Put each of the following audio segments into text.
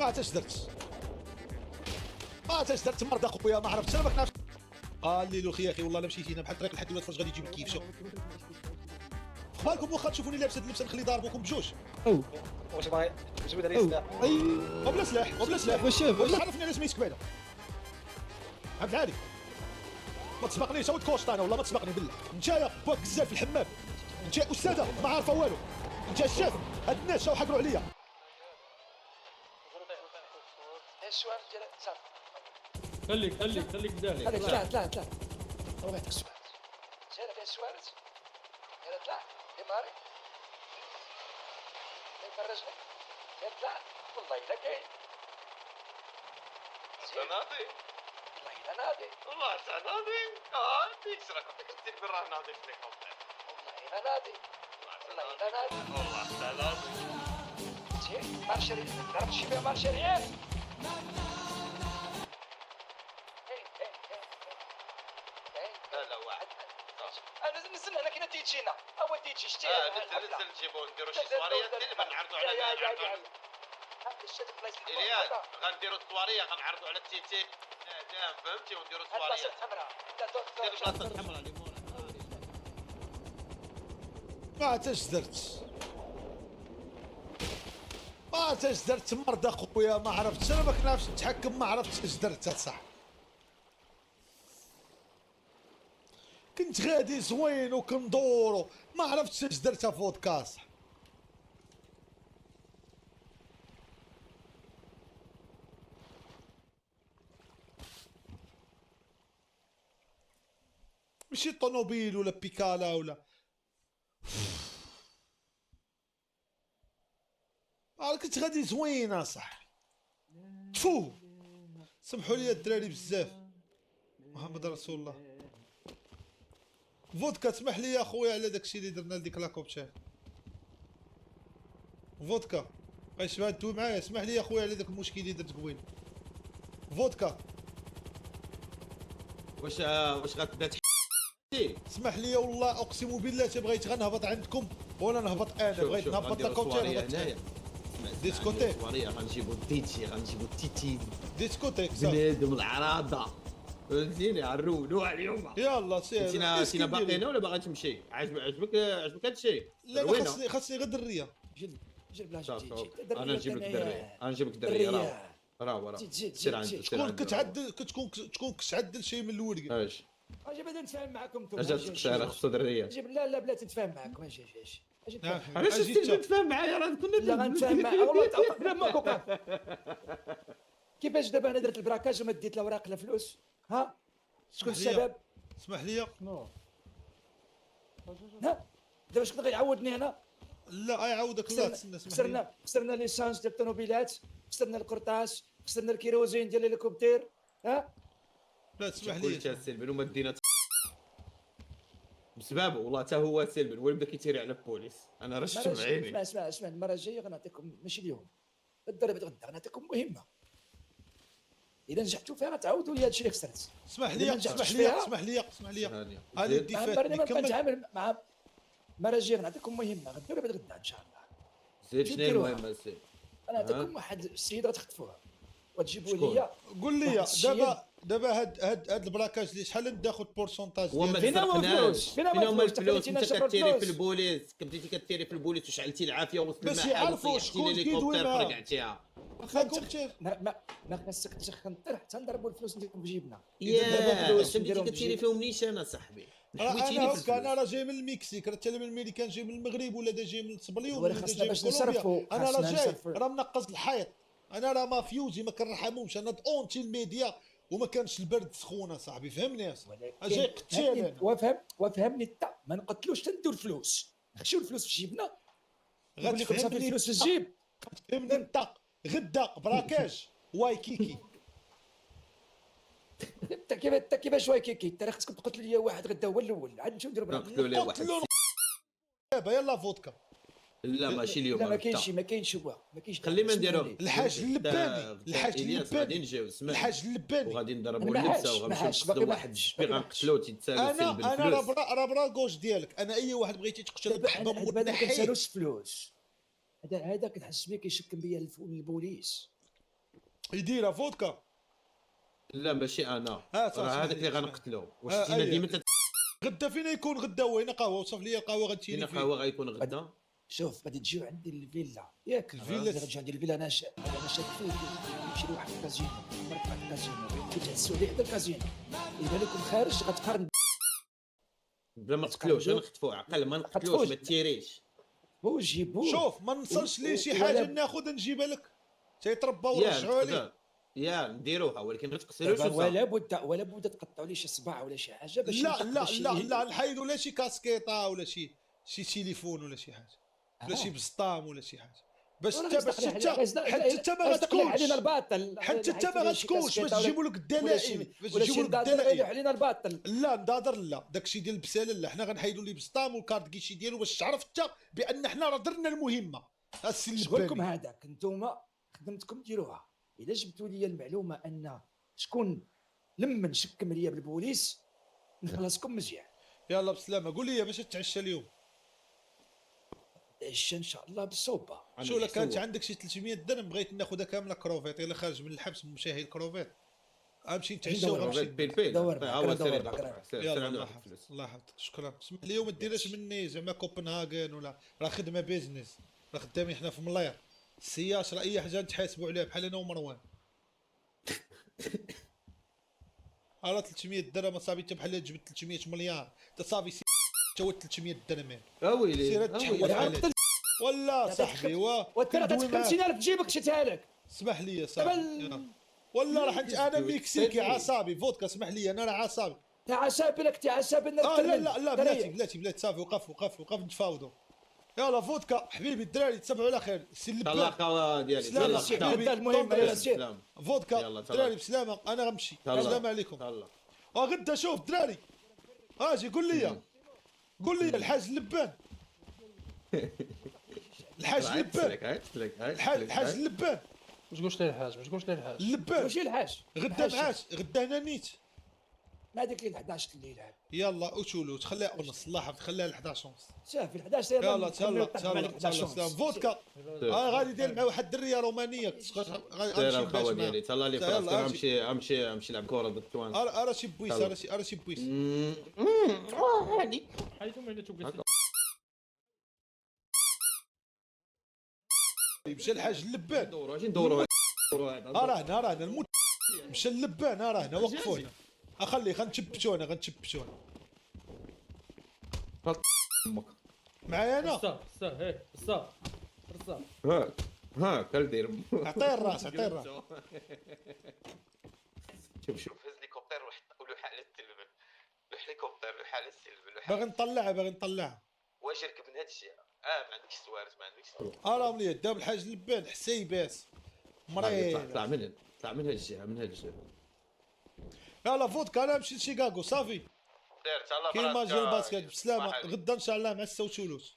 ما عرفتش درت مرضى خويا ما عرفتش انا ما كنعرفش. قال لي اخي اخي والله الا مشيتي هنا بحال الطريق لحد دلوقتي فاش غادي يجيب الكيف. شوف بالكم واخا تشوفوني لابس هاد اللبسه نخلي ضاربوكم بجوج. واش باغي جبد عليه سلاح؟ اي وبلا سلاح وبلا سلاح. واش شاف واش عرفني على سميتك بعدا عبد العالي. ما تسبقنيش ود كوشطانه والله ما تسبقني بالله. نتايا باك بزاف في الحمام. انت استاذه ما عارفه والو. انت الشاف هاد الناس شاو حقروا عليا. السؤال ديال صافي خليك بدالي. هذاك طلع هو غيعطيك السؤال سير فيه السؤال يلا طلع ماري فرجني يلا طلع والله الا كاين ناضي والله الا ناضي والله ناضي ديك راه كنت كتسير براه ناضي في الهليكوبتر والله الا ناضي والله الا ناضي والله ناضي سير مارشال تعرف شي فيها مارشاليات لا لا واحد انا نزل هنا كاين تيتشينا اول تيتشي شتي نزل نجيبو نديرو شي سواريات اللي غنعرضو على إليان غنديرو الطواريه غنعرضو على التيتي دام فهمتي ونديرو الطواريه دير البلاصه الحمراء اللي مورا. ما عرفتش درت مرضى خويا ما عرفتش انا ما كنعرفش نتحكم ما عرفتش اش درت صح. كنت غادي زوين وكندورو ما عرفتش اش درتها فودكاست. ماشي طوموبيل ولا بيكالا ولا كنت غادي زوينه صح. تفو سمحوا لي الدراري بزاف. محمد رسول الله. فودكا تسمح لي يا خويا على داكشي اللي درنا لديك لاكوبتشر. فودكا باش هادو معايا اسمح لي يا خويا على داك المشكل اللي درت قبيل. فودكا واش غتبدا اسمح لي والله اقسم بالله بغيت غنهبط عندكم ولا نهبط انا بغيت نهبط لاكوبتشر هنايا ديسكوتيك سواريه غنجيبو الديتشي غنجيبو التيتين ديسكوتيك بنادم العراضه فهمتيني عرونو اليوم. يلا سير سينا باقينا ولا باغي تمشي؟ عجبك هادشي؟ لا خاصني غير دريه. جيب لا انا نجيب لك دريه راه سير عندك شكون تكون كتعدل شي من الاول كاع. اش اجي بدا نتفاهم معكم انتم اجا تقشير خصو دريه. جيب لا بلاتي نتفاهم معكم اجي علاش تجي نتفاهم معايا راه كنا لا غنتفاهم معاك والله ما كوكا. كيفاش دابا انا درت البراكاج وما ديت لا اوراق لا فلوس ها شكون السبب؟ اسمح لي. ها دابا شكون غيعاودني هنا؟ لا يعاودك لا تسنى. خسرنا ليسانس ديال الطوموبيلات خسرنا القرطاس خسرنا الكيروزين ديال الهليكوبتر ها لا تسمح لي. قلت سلبا وما دينا بسببه والله حتى هو سلبا هو اللي بدا كيتيري على البوليس. انا راه شفت بعيني. اسمع المره الجايه غنعطيكم ماشي اليوم الضربه غدا غنعطيكم مهمه اذا نجحتوا فيها غتعاودوا لي هادشي اللي خسرت. اسمح لي هذه الدفاع ما كنتعامل مع المره الجايه غنعطيكم مهمه غديروا بعد غدا ان شاء الله. زيد شنو هي المهمه السي؟ انا نعطيكم واحد السيده غتخطفوها وتجيبوا لي. قول لي دابا هاد البراكاج اللي شحال نداخذ بورسونتاج فين هما الفلوس؟ انت كتيري في البوليس بديتي كتيري في البوليس وشعلتي العافيه ووصلت باش المحل يعرفوا شكون كيدوي معاها. فرقعتيها. ما خاصك تسخن الطرح حتى نضربوا الفلوس نديرهم في جيبنا. انت بديتي كتيري فيهم نيشان اصاحبي. انا راه جاي من المكسيك راه حتى من الميريكان جاي من المغرب ولا جاي من سبليون ولا جاي من كولومبيا. انا راه جاي راه منقص الحيط. انا راه مافيوزي ما كنرحمهمش. انا اونتي الميديا وما كانش البرد سخونه صاحبي فهمني اجي قتال. وافهمني انت ما نقتلوش تندير الفلوس نخشيو الفلوس في جيبنا نقول لكم صافي الفلوس في الجيب. فهمني انت غدا براكاج وايكيكي. انت كيفاش وايكيكي انت خاصك تقتل لي واحد غدا هو الاول عاد نمشيو نديرو نقتلوا لي واحد دابا يلا فودكا. لا ماشي اليوم. لا ما كاينش هو ما كاينش. خلينا نديرو الحاج اللباني وغادي نضربوا اللبسه وغنمشيو نقتلوا واحد الشبي غنقتلوه تيتسالى بالفلوس. انا راه برا كوش ديالك. انا اي واحد بغيتي تقتل بحبه موت ما كنسالوش فلوس. هذا كنحس بيه كيشكم بيا البوليس. يديرها فودكا. لا ماشي انا، صح، راه هذاك اللي اسمح لي. غنقتلو. واش جينا أيه. ديما غدا فين يكون غدا؟ هو هنا قهوه، وصف لي القهوه غتجيني فينا فين. قهوه غيكون غدا. شوف غادي تجيو عندي الفيلا ياك، الفيلا اللي غتجي عندي الفيلا انا شاد فيه يمشي لواحد الكازينو، مركب واحد الكازينو كيتحسوا ليه حدا الكازينو، اذا لكم خارج غتقارن بلا ما نقتلوش، تقربوا. نخطفوه عقل، ما تخطفوش. نقتلوش، ما تيريش. هو جيبوه. شوف ما نصلش ليه شي ولا حاجه ناخذ نجيبها لك، تيتربى ورجعوا لي. تقدر يا نديروها، ولكن ما تقتلوش. دابا ولا بد تقطعوا لي شي صباع ولا شي حاجه باش لا ينطق لا باش لا لا، نحيدوا لا شي كاسكيطه ولا شي تليفون ولا شي حاجه، ولا شي بسطام ولا شي حاجه، باش انت حتى انت ما غتكونش، علينا الباطل، حتى انت ما غتكونش باش يجيبوا لك الدلائل، باش يجيبوا لك الدلائل الدلائل. علينا الباطل. لا ندادر لا، داكشي ديال البساله لا، حنا غنحيدوا لي بسطام والكارت كيشي ديالو باش تعرف انت بان حنا راه درنا المهمه. السي شغلكم اللباني هذاك، نتوما خدمتكم ديروها. الا جبتوا لي المعلومه ان شكون لمن شكم ليا بالبوليس نخلصكم مزيان. يلا بسلامه. قول لي باش تتعشى اليوم. تعشى ان شاء الله بالصوبه. شو لا كانت عندك شي 300 درهم بغيت ناخذها كامله كروفيت، الا خارج من الحبس مشاهي الكروفيت غنمشي نتعشى دور وغنمشي. بيل دور هو دور يلا الله سير. يحفظك الله يحفظك. شكرا. اسمح لي وما ديرش مني زعما كوبنهاغن ولا، راه خدمه بيزنس، راه خدامين حنا في ملير السياش، راه اي حاجه نتحاسبوا عليها بحال انا ومروان. راه 300 درهم اصاحبي، انت بحال جبت 300 مليار انت صافي تا هو 300 درهم اويلي سير تحول عليه ولا صاحبي وترى 50000 بجيبك شتها لك. اسمح لي صاحبي ولا راح انا مكسيكي عصابي فودكا، اسمح لي انا راه عصابي. تعسى لك تعسى بنا. لا لا لا بلاتي صافي، وقف نتفاوضوا. يلا فودكا حبيبي الدراري تصبحوا على خير. سي اللبان الله خوا ديالي سلام يلا حبيبي. المهم يا سير فودكا يلا، الدراري بسلامه، انا غنمشي. السلام عليكم. الله غدا شوف الدراري اجي قول لي الحاج اللبان الحاج اللبان الحاج اللبان ما تقولش لي الحاج، ما تقولش لي الحاج. اللبان ماشي الحاج غدا معاش غدا هنا نيت. ما هذيك الليل 11 الليل هذا يلا وتولو تخليها ونص، الله يحفظك خليها ل 11 ونص. صافي 11 يلا تهلا فودكا. غادي ندير مع واحد الدريه رومانيه سير الخوا ديالي تهلا لي فراسك. امشي نلعب كره ضد التوانسه. ارا شي بويس ارا شي بويس. هادي حيث ما تقول مشى الحاج اللبان. ندورو اجي ندورو هذا. راه هنا الموت مشى اللبان. راه هنا وقفونا. خلي غنتشبشونا امك معايا انا. الصا هيه الصا هاك دير. عطيه الراس شوف هز ليكوبتر ولوح على التلفن، لوح ليكوبتر لوح على التلفن، باغي نطلعها واش ركب من هاد الشيء؟ ما عندكش سوارت، ما عندكش راه مليح داب الحاج اللبان حسيباس مريض. طلع من هاد الجهه. يلا فودكا انا نمشي لشيكاغو صافي. سير تهلا كاين ماتش ديال الباسكيت بسلامه. غدا ان شاء الله مع السا وتولوز.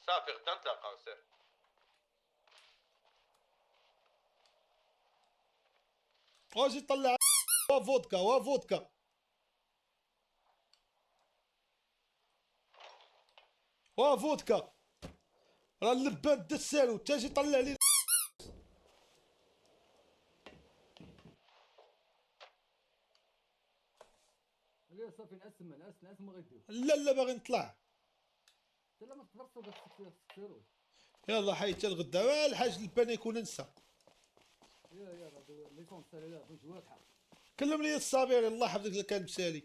صافي غدا نتلاقاو. سير واجي طلع فودكا فودكا راه اللبان دسالو تاجي طلع لي. صافي نقسم ما غيدير. لا باغي نطلع. لا ما تقدرش تسيروا. يلا حيت الغدا الحاج اللبان يكون نسى. يا ليسونس لا باش واضحه. كلم لي الصابر الله يحفظك اذا كان مسالي.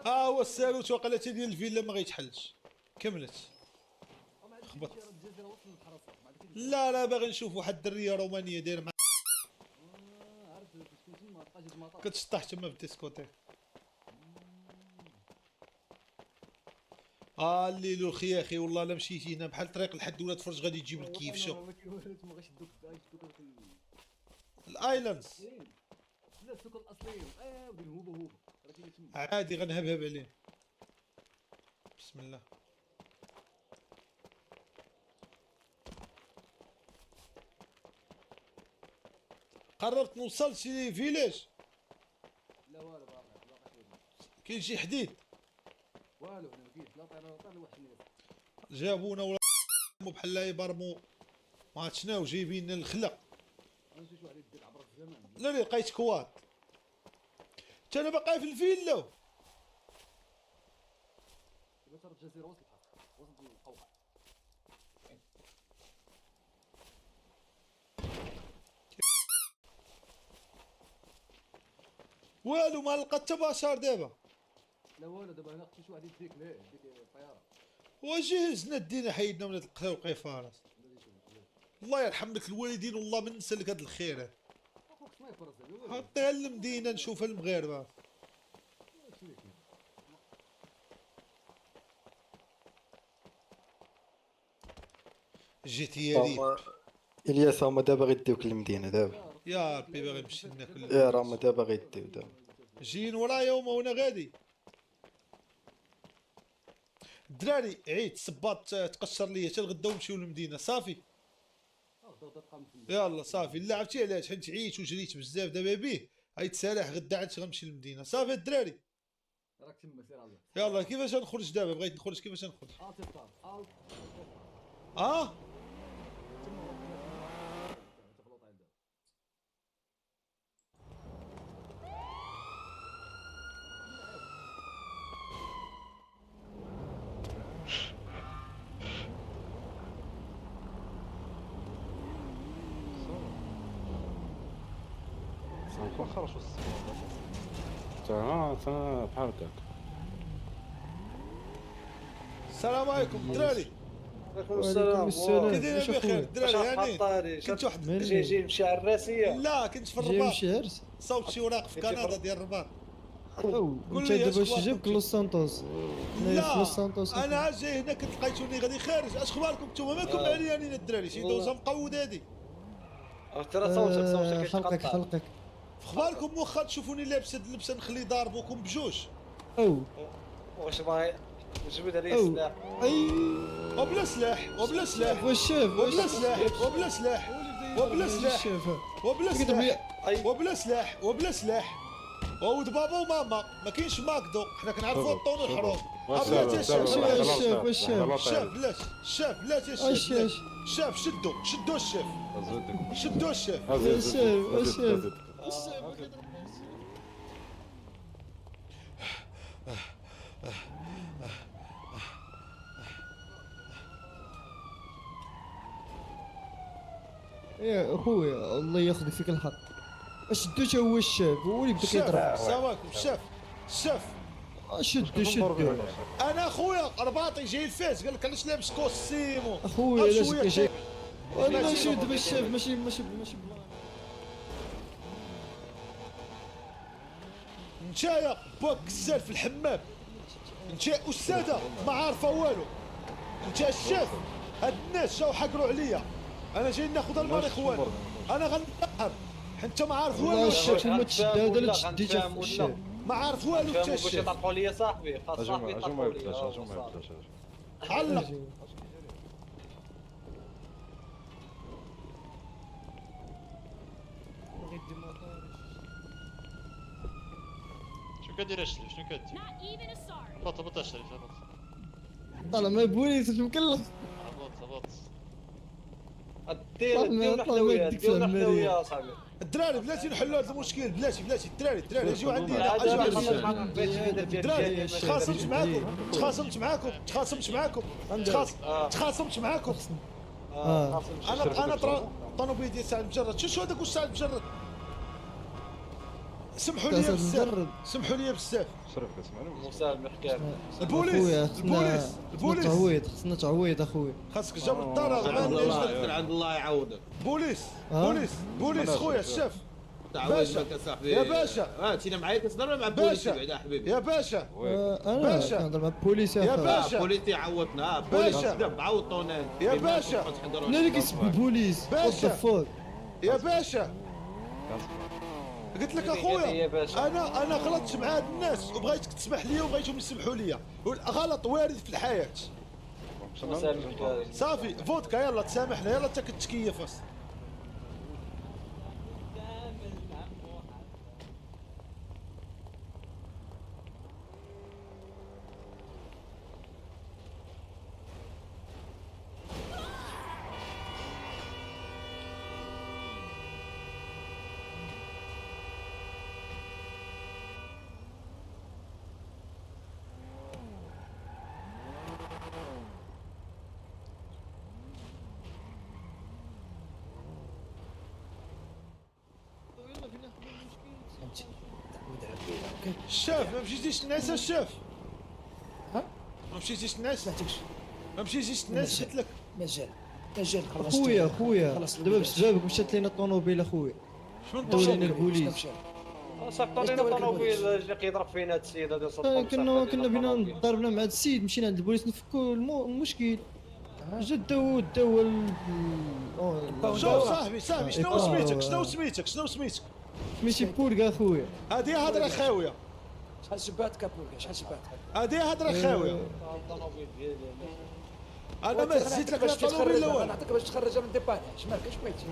هو السالوت وقيلا ديال الفيلا ما غيتحلش كملت. خبط. لا باغي نشوف واحد الدريه رومانيه دايره مع كتشطح تما في الديسكوتيك. الليل والخياخي والله لا مشيتي هنا بحال طريق الحد ولاد فرج غادي تجيب الكيف. شوف الايلاندز لا السوق الاصليين ودي هوبه عادي غنهبهب عليه. بسم الله. قربت نوصل شي فيلاج. لا والو باقي كاين شي حديد والو هنا ما كاينش لا طير لواحد الناس جابونا ولا بحال لا يبرمو. ما عرفت شنو جايبين لنا الخلق. انا شو عليك ديك عبر الزمان. لا لقيت كواد. انت انا باقي في الفيلا. اذا صارت الجزيره وسط الحق وسط القوقعه. والو ما لقى حتى بشار دابا. لا والو دابا انا قلت شو عليك ديك لا ديك الطياره. وجهزنا الدين حيدنا من هاد القهوه فارس. الله يرحم لك الوالدين والله ما ننسى لك هاد الخير هاد. اخوك سنايبر زعما. حطيها للمدينه نشوف المغاربه. جيت يا ريت. الياس هما دابا غيديوك للمدينة دابا. يا ربي باغي نمشي ناكل. يا راه هما دابا غيديو دابا. جايين ورايا هما وانا غادي. الدراري عيد الصباط تقشر ليا حتى الغدا ونمشيو للمدينه صافي. غدا تقام في يلا صافي لا عرفتي علاش حيت عييت وجريت بزاف دابا بيه غيتسالح غدا عاد غنمشي للمدينه صافي الدراري. راك تما سير على يلا كيفاش غنخرج دابا بغيت نخرج كيفاش نخرج تفطر اه تا بحال هكاك. السلام عليكم الدراري. عليكم السلام. كي دايرين بخير الدراري يعني كنت واحد جاي نمشي على الراسيه. لا كنت في جاي الرباط مشي عرس. صوت شي وراق في كندا ديال الرباط. او قول انت لي دابا اش واش جابك لوس سانتوس؟ لا لوس سانتوس انا عاد جاي هنا كنت لقيتوني غادي خارج اش اخباركم نتوما مالكم عريانين الدراري شي دوزه مقود هادي ترى صوتك خلقك كيتقطع. خلقك. اخباركم واخا تشوفوني لابس هاد اللبسه نخلي ضاربوكم بجوج او واش باغي نجبد عليه أو. السلاح؟ اي وبلا سلاح وبلا سلاح واش شاف وبلا سلاح وبلا سلاح وبلا سلاح شافها وبلا كتب سلاح لي وبلا سلاح وبلا سلاح وود بابا وماما ما كاينش ماكدو حنا كنعرفوا الطون والحروب بلاتي الشاف واش شاف الشاف بلاتي الشاف بلاتي اش الشاف اش الشاف شدوا الشاف شدوا الشاف واش شاف يا اخويا الله ياخذ فيك الحق شدو تا هو الشاف هو اللي بدا كيضرب السلام عليكم الشاف شدو انا اخويا رباطي جاي الفاس قال لك علاش لابس كوستيمو اخويا شوية لازم جاي ماشي انا ماشي دابا الشاف ماشي نتايا باك كسال في الحمام انت استاذه ما عارفه والو انت الشاف هاد الناس جاو حقروا عليا انا جاي ناخذ الماريخوانا انا غنتقهر انت ما عارف والو والله الشاف ما تشد هذا اللي ولا تشدي تا غنفهم في الشاف ما عارف والو انت باش الشاف يطرقوا لي صاحبي خاص صاحبي يطرقوا لي. علق شنو كدير اشرف شنو كدير؟ Not even a sorry. هبط اشرف هبط طالع ما بوليس واش مكلف هبط دير حلويات دير حلويات صاحبي. الدراري بلاتي نحلوا هذا المشكل بلاتي الدراري اجيو عندي هذا اجيو ما عندي خاصك معاك بيت ديال الدراري تخاصمت معاكم تخاصمت معاكم انا طنوبيل ديال سعد مجرد شو هذاك واش سعد مجرد سمحوا لي بزاف سمحوا لي بزاف مسالم الحكايه. البوليس خصنا تعويض اخويا خاصك جاب الدار عند الله يعوضك. بوليس خويا الشاف باشا يا باشا تينا معايا كتصدر ولا مع باشا. بوليسي بعدا حبيبي؟ يا باشا انا باشا. كنهضر مع البوليس يا يا باشا. بوليسي عوضنا باشا. بوليس عوضونا يا باشا. انا اللي كيسب البوليس باشا. يا باشا قلت لك يا اخويا باشا. انا غلطت مع هاد الناس وبغيتك تسمح لي وبغيتهم يسمحوا لي غلط وارد في الحياه مسالم الحكايه. صافي فودكا يلا تسامحنا يلا انت كتكيف اصلا الشاف ما مشيتيش تنعس الشاف؟ ها؟ ما مشيتيش تنعس؟ سمعتكش. ما مشيتيش تنعس قلت لك. مازال خلصت. خويا خلص دابا بسببك مشات لينا الطوموبيل اخويا. شمن ولينا طول البوليس. صيفطوا لنا الطوموبيل جا كيضرب فينا هاد السيد هذا كنا بينا ضربنا مع هاد السيد مشينا عند البوليس نفكوا المشكل. جا داو شوف صاحبي شنو سميتك؟ ماشي بولكا اخويا. هذه هضره خاويه. شحال جبات كابولكا شحال جبات؟ هذه هضره خاويه. انا ما هزيت لك الطوموبيل الاول. نعطيك باش تخرجها من ديباني اش مالك اش بغيتي.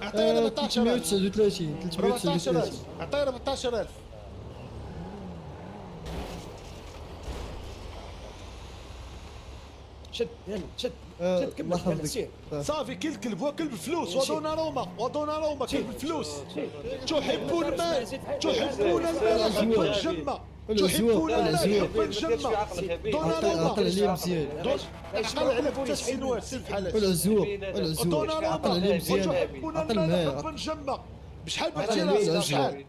عطيني 14000. 339 عطيني 14000. شد يلا شد كمل الله يلا يحفظك. سير. صافي كل كلب وكلب الفلوس ودوناروما كلب الفلوس. تحبون المال تحبون المال حبا جما تحبون المال حبا جما دوناروما عقل عليه مزيان. عقل عليك حتى السنوات سلف حالات والعزوق عقل عليه مزيان. وتحبون عقل المال معاه. حبا جما بشحال عقل بعتي عليه راسك العزوق. شحال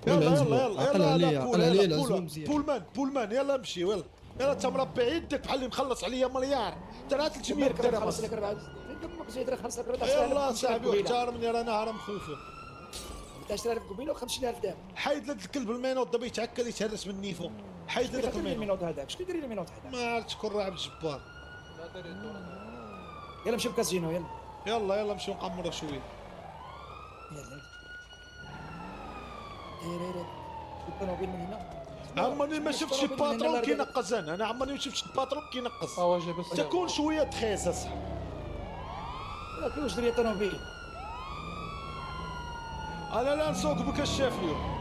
يلا عقل عليه عقل عليه العزوق مزيان. بولمان يلا امشي يلا انت مربي يدك بحال اللي مخلص عليا مليار ترى 300 درهم خلص لك 4 كمك زيد خلص لك 4 يلا صاحبي واحترمني رانا هرم خوفه 18000 قبيله و50000 درهم. حيد لك الكلب المينوط دابا يتعكل يتهرس من نيفو حيد لك المينوط المينوط هذاك شكون يدير المينوط هذاك؟ ما عرفتش كون راه عبد الجبار يلا نمشيو للكازينو يلا يلا نمشيو نقمروا شويه يلا داير الطوموبيل من هنا. عمرني ما شفت شي باترون كينقص انا عمرني ما شفت شي باترون كينقص واجب بس تكون شويه تخيس اصاحبي ولكن واش دري الطوموبيل؟ انا لا نسوق بك الشاف اليوم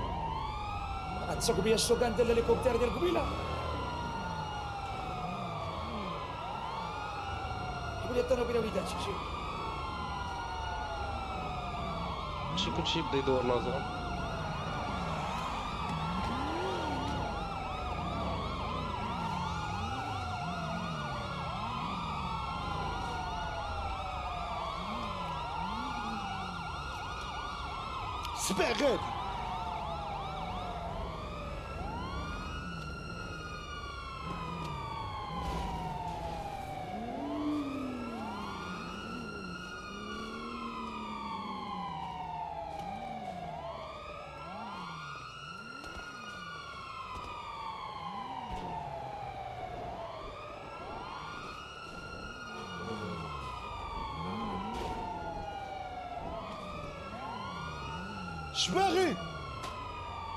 غتسوق بيا السوقان ديال الهليكوبتر ديال قبيله. قول لي الطوموبيل وليدات شي ماشي كلشي يبدا يدور لازرا. سبع غادي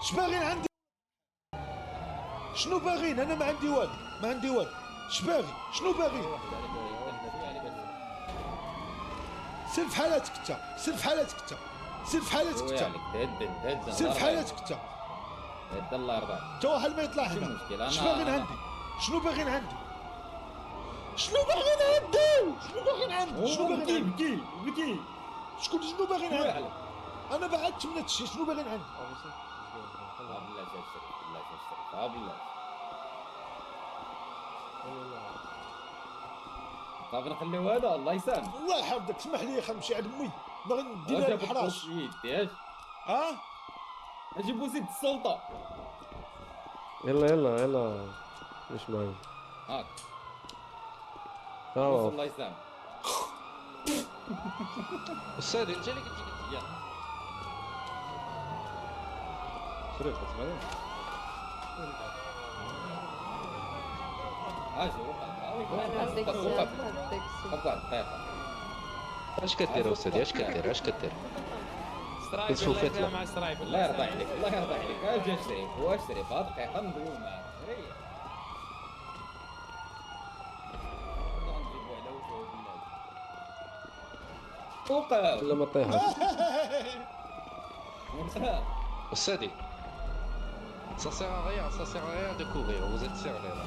شباغين عندي شنو باغين انا ما عندي والو شباغي شنو باغي سير في حالاتك انت سير في حالاتك انت الله يرضى تا واحد ما يطلع هنا شنو باغين عندي شكون شنو باغين عندي انا بعدت من هادشي شنو باغين عندي صافي نخليو هذا الله يسامح. الله يحفظك اسمح لي نمشي عند امي باغي ندير لها الحراش اجيبو سيد السلطه. يلا مش مهم. هاك اه الله يسامح. استاذي انت اللي قلتي يلا شريف اسمعني. اش كدير استاذي اش كدير الله يرضى عليك اجي اشتري واشتري في دقيقه ندويو معاه ريح. نجيبو على وجهه بالله فوق لا ما طيحش. استاذي ça sert à rien de courir vous êtes cernés là.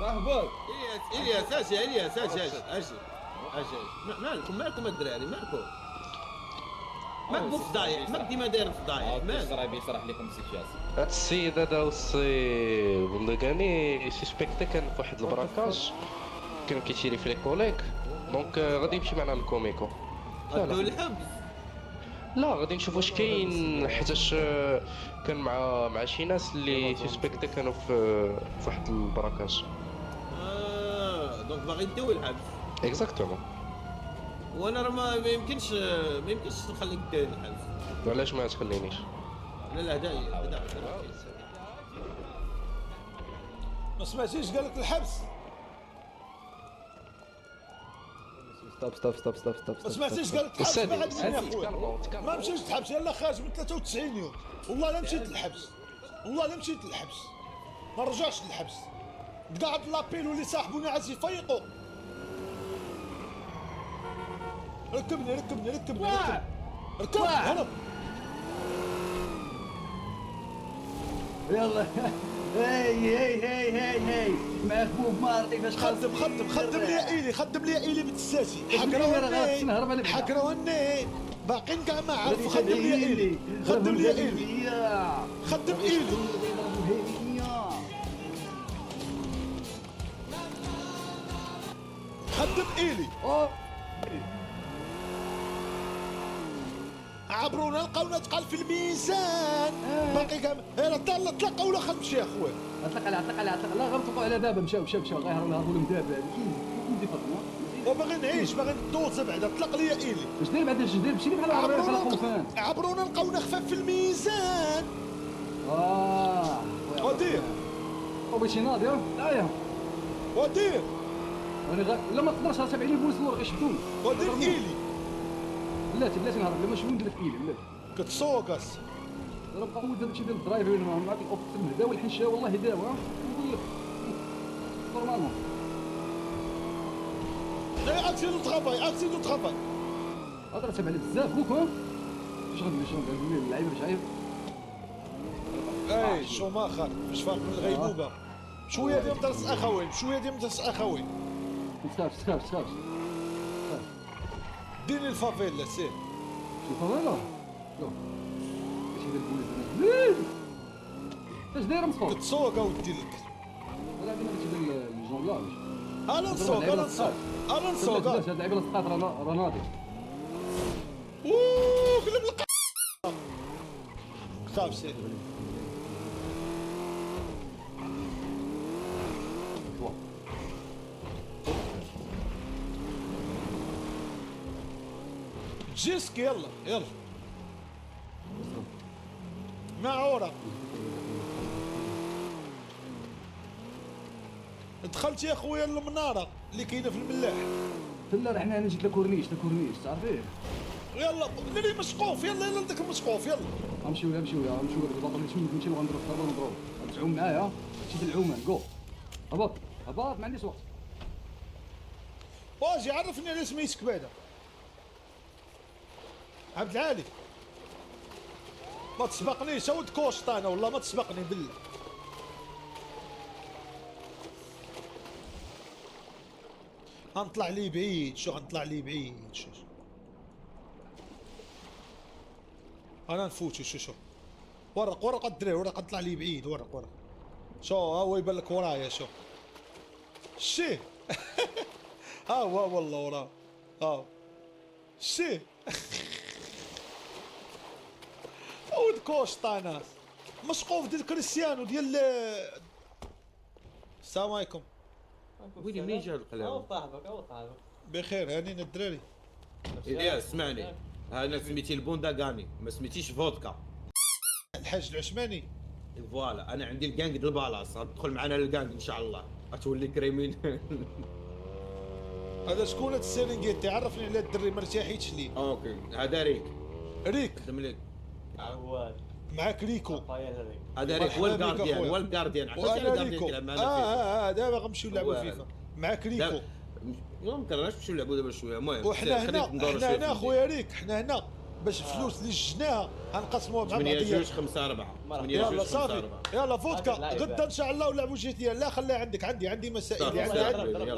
صاحبك الياس اجي مالكم الدراري مالكم فضايح ماك ديما داير فضايح مالك يشرح لكم السيتياسيون. هاد السيد هذا والسي بلغاني سيسبكتا كان في واحد البراكاج كان كيتيري في لي كوليك دونك غادي يمشي معنا للكوميكو لا. الحبس. لا غادي نشوف واش كاين، حيتاش كان مع شي ناس اللي سوسبكت كانوا في واحد البراكاج. دونك باغي نديو الحبس. اكزاكتومون. وانا راه ما يمكنش نخليك دير الحبس. علاش ما تخلينيش؟ لا هدا ما سمعتيش قال لك الحبس؟ ستوب ما سمعتيش قال لك الحبس؟ أستاذي، ما عاد يا أستاذي، خويا تكلموا. ما مشيتش للحبس، يلا خارج من 93 يوم. والله لا مشيت للحبس، والله لا مشيت للحبس، ما رجعش للحبس. قاعد لابيلو اللي صاحبوني عايز يفيقوا. ركبني هرب. يلا هي معك بوب مارتي فاش خدم لي ايلي بتساسي. حكروني باقي كاع ما عارف. خدم لي ايلي خدم ايلي. عبرونا لقاونا تقال في الميزان. باقي كاع يلا طلق ولا خدمش يا خويا. اطلق على لا غنطلقوا على دابا مشاو غيهربوا لهم دابا كي فاطمه. وباغي نعيش باغي ندوز بعدا. طلق لي ايلي. واش داير بعدا اش داير مشيني بحال العربيه خلق خوفان. عبرونا لقاونا خفاف في الميزان. ودير بغيتي ناضي ودير لا ما تقدرش 70 بوليس نور غيشدوني. ودير ايلي بلاتي نهرب لا ماشي ندير لك ايلي بلاتي. كتسوقس. راه بقى هو دابا شي ديال الدرايفر معاك الاوفيس المهدا والحنشه والله داوا نقول لك نورمالمون. اكسي دو ترافاي. هضره تبع على بزاف بوك اش غندير اللعيبه باش عايب. اي شوماخر باش فاق من الغيبوبه. شويه ديال درس اخوين. تخافش ديني الفافيلا سير. شوف هذا لا ماشي ديال البوليس. اش داير مصطفى؟ كتسوق اودي لك. راه هذا ماشي ديال الجونلاج. انا نسوق هاد اللعيبه الصقات راه ناضي. قلب الق. خاف سير. جيسك يلا معورة. دخلت يا خويا المنارة اللي كاينة في الملاح. لا حنا انا جيت لكورنيش تعرفيه. يلا اللي مسقوف يلا لداك المسقوف يلا. نمشيو الباطل نمشيو غندرو في الطابور نضربو. تعوم معايا مشيت للعومان جو. هبط ما عنديش وقت. واجي عرفني على سميتك بعدا. عبد العالي ما تسبقنيش ود كوشط انا والله ما تسبقني بالله. غنطلع لي بعيد شو انا نفوتو شو ورق الدراري ورق طلع لي بعيد ورق شو ها هو يبان لك ورايا شو شي ها هو والله وراه ها شي ود كوشطا ناس مسقوف ديال كريستيانو ديال. السلام عليكم. وين منين جا القلاوه؟ صاحبك بخير هانيين الدراري. الياس اسمعني، انا سميتي البونداغاني ما سميتيش فودكا. الحاج العشماني. فوالا انا عندي الجانج د البالاص، غتدخل معنا للجانج ان شاء الله غتولي كريمين. هذا شكون هاد السيرينغيتي؟ عرفني على الدري ما ارتاحيتش ليه. اوكي هذا ريك خدم لك عواد معاك ريكو. هذا ريك هو الجارديان وانا ريكو. دابا غنمشيو نلعبوا فيفا معاك ريكو. يمكن نمشيو نلعبوا دابا شويه. المهم وحنا هنا خويا ريك حنا هنا باش الفلوس اللي جناها غنقسموها مع بعضياتنا. 8 2 5 4 يلا صافي يلا فودكا غدا ان شاء الله ونلعبوا GTA. لا خليها عندك عندي مسائل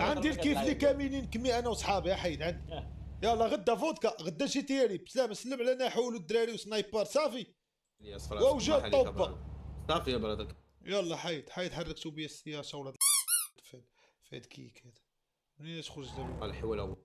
عندي الكيف اللي كاملين كمي انا وصحابي حيد عندي. يلا غدا فودكا غدا GTA بسلامه. سلم على نحول الدراري وسنايبر صافي ووجه الطوبه صافي يا برادك. يلا حيد حركتوا بيا السياسه ولا فهاد كيك هذا منين تخرج دابا الحوله